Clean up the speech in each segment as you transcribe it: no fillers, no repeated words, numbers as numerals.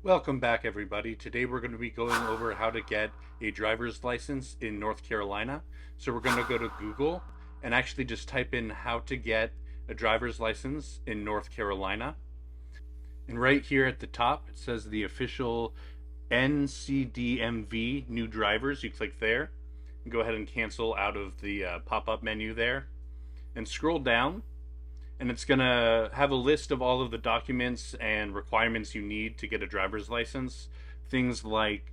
Welcome back, everybody. Today we're going to be going over how to get a driver's license in North Carolina. So we're going to go to Google and actually just type in how to get a driver's license in North Carolina. And right here at the top, it says the official NCDMV new drivers. You click there and go ahead and cancel out of the pop-up menu there and scroll down, and it's going to have a list of all of the documents and requirements you need to get a driver's license. Things like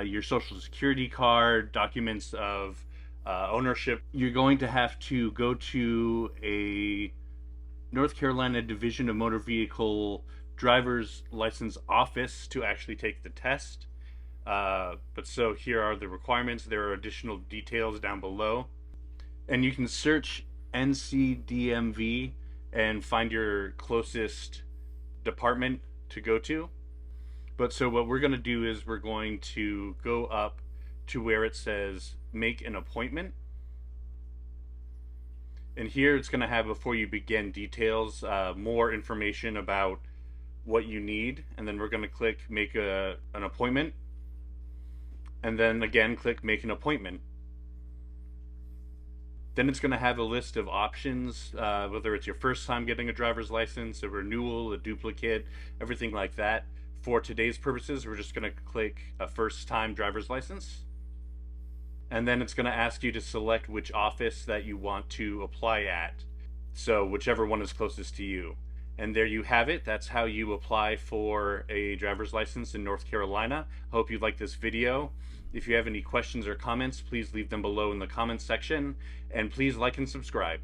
your social security card, documents of ownership. You're going to have to go to a North Carolina Division of Motor Vehicle driver's license office to actually take the test. But so here are the requirements. There are additional details down below. And you can search NCDMV and find your closest department to go to. But so what we're going to do is we're going to go up to where it says make an appointment. And here it's going to have before you begin details, more information about what you need. And then we're going to click make an appointment. And then again, click make an appointment. Then it's going to have a list of options, whether it's your first time getting a driver's license, a renewal, a duplicate, everything like that. For today's purposes, we're just going to click a first time driver's license. And then it's going to ask you to select which office that you want to apply at. So whichever one is closest to you. And there you have it. That's how you apply for a driver's license in North Carolina. Hope you liked this video. If you have any questions or comments, please leave them below in the comments section. And please like and subscribe.